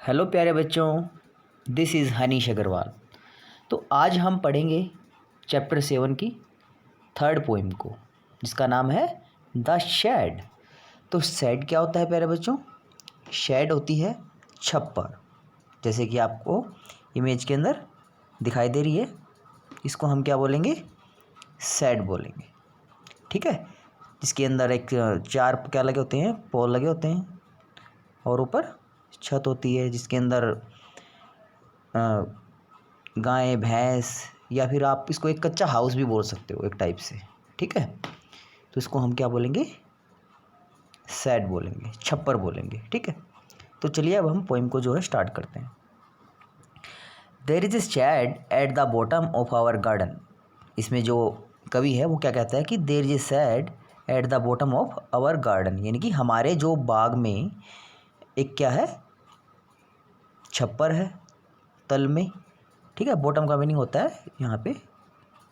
Hello प्यारे बच्चों, this is Hanish Agarwal. तो आज हम पढ़ेंगे चैप्टर 7 की थर्ड पोइम को, जिसका नाम है द शेड। तो शेड क्या होता है प्यारे बच्चों? शेड होती है छप्पर, जैसे कि आपको इमेज के अंदर दिखाई दे रही है। इसको हम क्या बोलेंगे? शेड बोलेंगे, ठीक है। जिसके अंदर एक चार क्या लगे होते हैं, पोल लगे होते हैं, और ऊपर छत होती है जिसके अंदर गाय भैंस, या फिर आप इसको एक कच्चा हाउस भी बोल सकते हो एक टाइप से, ठीक है। तो इसको हम क्या बोलेंगे? शेड बोलेंगे, छप्पर बोलेंगे, ठीक है। तो चलिए अब हम पोइम को जो है स्टार्ट करते हैं। There is a shed at the bottom of our garden. इसमें जो कवि है वो क्या कहता है कि there is a shed at the bottom of our garden, यानी कि हमारे जो बाग में एक क्या है, छप्पर है तल में, ठीक है। बॉटम का मीनिंग होता है यहाँ पे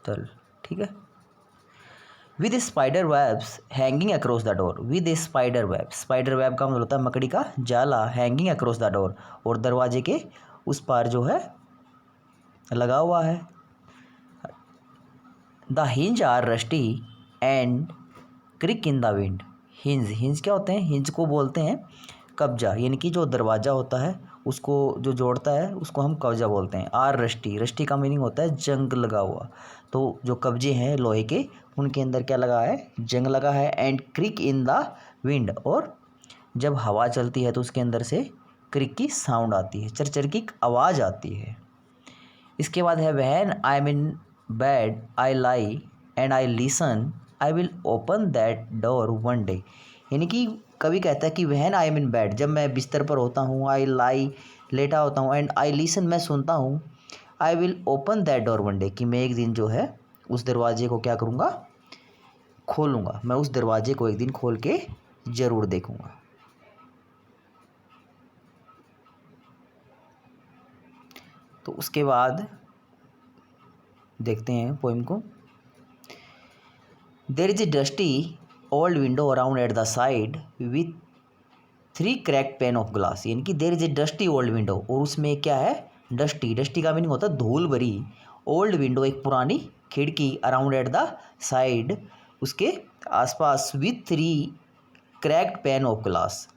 तल, ठीक है। With spider webs hanging across the door. With spider web, spider web का मतलब होता है मकड़ी का जाला, हैंगिंग अक्रॉस द डोर, और दरवाजे के उस पार जो है लगा हुआ है। The hinge are rusty and creak in the wind. Hinge, hinge क्या होते हैं? हिंज को बोलते हैं कब्जा, यानी कि जो दरवाज़ा होता है उसको जो जोड़ता है उसको हम कब्जा बोलते हैं। आर रस्टी, रस्टी का मीनिंग होता है जंग लगा हुआ। तो जो कब्जे हैं लोहे के, उनके अंदर क्या लगा है? जंग लगा है। And creak in the wind, और जब हवा चलती है तो उसके अंदर से क्रिक की साउंड आती है, चरचर की आवाज़ आती है। इसके बाद है when I am in bed I lie and I listen I will open that door one day. यानी कि कवि कहता है कि when I am in bed, जब मैं बिस्तर पर होता हूँ, आई लाई लेटा होता हूँ, एंड आई लिसन मैं सुनता हूँ, I will open that door one day कि मैं एक दिन जो है उस दरवाजे को क्या करूँगा? खोलूँगा। मैं उस दरवाजे को एक दिन खोल के ज़रूर देखूँगा। तो उसके बाद देखते हैं पोइम को। There is a dusty old window around at the side with 3 cracked pane of glass. यानी कि there is a dusty old window, और उसमें क्या है? डस्टी, डस्टी का मीनिंग होता है धूल भरी। ओल्ड विंडो एक पुरानी खिड़की, अराउंड एट द साइड उसके आसपास, with 3 cracked pane of glass.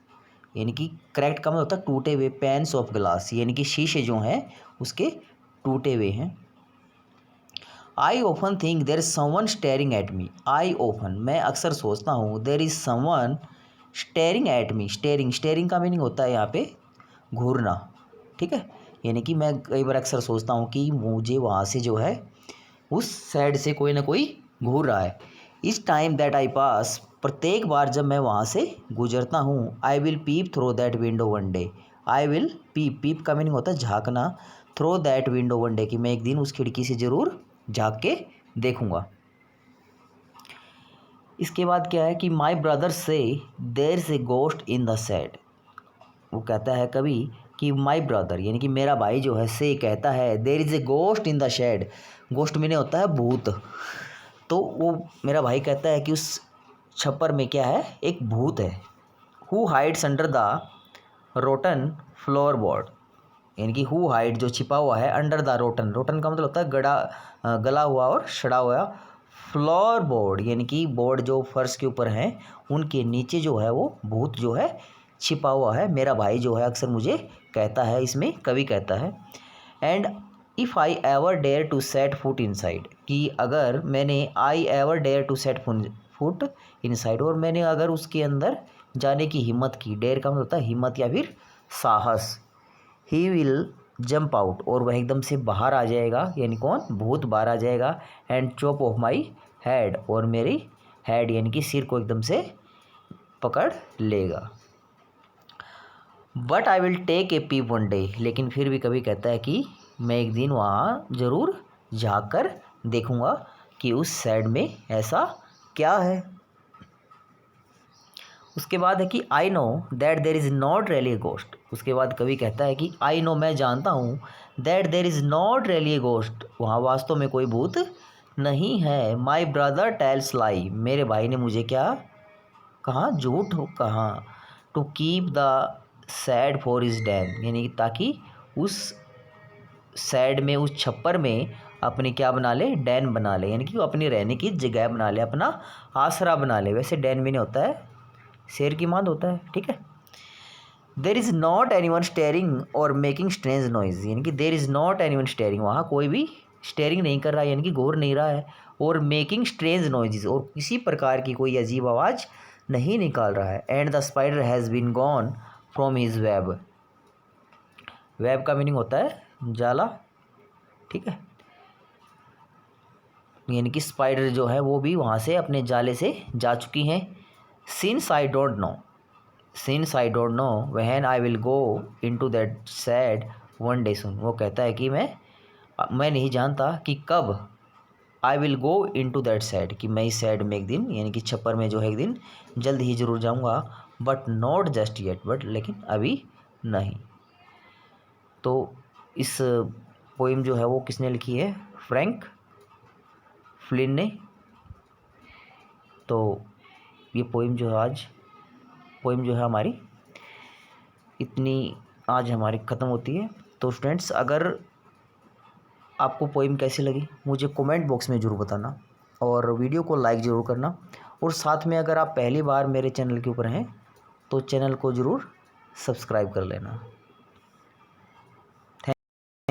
यानी कि क्रैक्ड का मतलब होता है टूटे हुए, पैन्स ऑफ ग्लास यानी कि शीशे जो हैं उसके टूटे हुए हैं। I often think there is someone staring at me. I often, मैं अक्सर सोचता हूँ, there is someone staring at me. Staring, staring का मीनिंग होता है यहाँ पे घूरना, ठीक है। यानी कि मैं कई बार अक्सर सोचता हूँ कि मुझे वहाँ से जो है उस साइड से कोई ना कोई घूर रहा है। इस टाइम दैट आई पास, प्रत्येक बार जब मैं वहाँ से गुजरता हूँ, I will peep through that window one day. I will peep, peep का मीनिंग होता है झाँकना, through that window one day कि मैं एक दिन उस खिड़की से ज़रूर झाँक के देखूँगा। इसके बाद क्या है कि माई ब्रदर से there is a ghost in the shed. वो कहता है कभी कि माई ब्रदर, यानी कि मेरा भाई जो है, से कहता है there is a ghost in the shed. Ghost meaning होता है भूत। तो वो मेरा भाई कहता है कि उस छप्पर में क्या है? एक भूत है। Who hides under the rotten floor board. यानी कि हु हाइड जो छिपा हुआ है, अंडर द रोटन, रोटन का मतलब होता है गला हुआ और सड़ा हुआ, फ्लोर बोर्ड यानी कि बोर्ड जो फर्श के ऊपर हैं उनके नीचे जो है वो भूत जो है छिपा हुआ है। मेरा भाई जो है अक्सर मुझे कहता है, इसमें कवि कहता है। And if I ever dare to set foot inside, कि अगर मैंने I ever dare to set foot inside, और मैंने अगर उसके अंदर जाने की हिम्मत की, डेयर का मतलब होता है हिम्मत या फिर साहस, ही विल जंप आउट, और वह एकदम से बाहर आ जाएगा। यानी कौन? भूत बाहर आ जाएगा। And chop of my head, और मेरी हेड यानी कि सिर को एकदम से पकड़ लेगा। But I will take a peep one day, लेकिन फिर भी कभी कहता है कि मैं एक दिन वहाँ ज़रूर झाँक कर देखूँगा कि उस साइड में ऐसा क्या है। उसके बाद है कि I know that there is not really a ghost. उसके बाद कवि कहता है कि आई नो, मैं जानता हूँ, that there is not really a ghost, वहाँ वास्तव में कोई भूत नहीं है। माई ब्रदर टेल्स लाई, मेरे भाई ने मुझे क्या कहा? झूठ कहा। To keep the sad for his den, यानी कि ताकि उस सैड में, उस छप्पर में अपनी क्या बना ले, डैन बना ले, यानी कि वो अपनी रहने की जगह बना ले, अपना आसरा बना ले। वैसे डैन भी नहीं होता है, शेर की मांद होता है, ठीक है। There is not any one steering और मेकिंग स्ट्रेंज नॉइज, यानी कि there is not any one steering, वहाँ कोई भी स्टेयरिंग नहीं कर रहा है, यानी कि घूर नहीं रहा है, और मेकिंग स्ट्रेंज नॉइजेज, और किसी प्रकार की कोई अजीब आवाज़ नहीं निकाल रहा है। And the spider has been gone from his web, web का मीनिंग होता है जाला, ठीक है, यानी कि स्पाइडर जो है वो भी वहाँ से अपने जाले से जा चुकी हैं। Since I don't know, since I don't know when I will go into that sad one day soon, वो कहता है कि मैं नहीं जानता कि कब I will go into that sad, कि मैं इस सैड में एक दिन, यानी कि छप्पर में जो है एक दिन जल्द ही ज़रूर जाऊंगा, but not just yet, but लेकिन अभी नहीं। तो इस पोइम जो है वो किसने लिखी है, फ्रैंक फ्लिन ने। तो ये पोइम जो है हमारी इतनी आज हमारी ख़त्म होती है। तो स्टूडेंट्स, अगर आपको पोइम कैसी लगी मुझे कमेंट बॉक्स में ज़रूर बताना, और वीडियो को लाइक ज़रूर करना, और साथ में अगर आप पहली बार मेरे चैनल के ऊपर हैं तो चैनल को ज़रूर सब्सक्राइब कर लेना।